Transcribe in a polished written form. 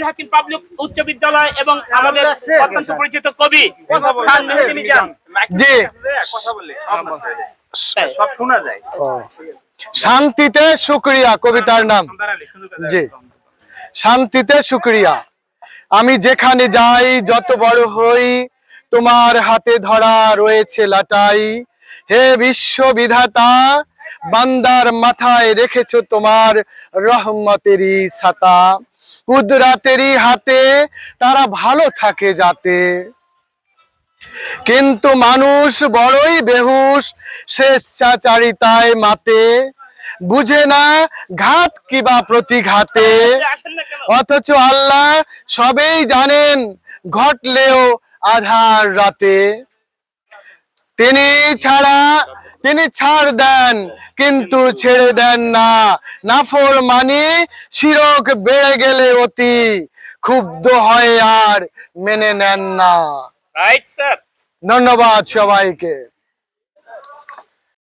Abdul Hakim public উচ্চ বিদ্যালয় এবং আমাদের অত্যন্ত পরিচিত কবি খান মেহেদী মিজান। জি, কথা বলে সব শোনা যায়। শান্তিতে শুকরিয়া কবিতার নাম। জি, শান্তিতে শুকরিয়া। আমি যেখানে যাই, যত বড় হই, তোমার হাতে ধরা রয়েছে লাটাই। হে বিশ্ববিধাতা, বান্দার মাথায় রেখেছো তোমার রহমতেরই ছাতা। কুদরাতেরই হাতে তারা ভালো থাকে যাতে। কিন্তু মানুষ বড়ই বেহুশ, স্বেচ্ছাচারিতায় মাতে। বুঝে না ঘাত কিবা প্রতিঘাতে। অথচ আল্লাহ সবেই জানেন, ঘটলেও আধার রাতে। তিনি ছাড় দেন কিন্তু ছেড়ে দেন না। নাফরমানি শিরক বেড়ে গেলে অতি ক্ষুব্ধ হয় আর মেনে নেন না। Right sir. ধন্যবাদ সবাইকে।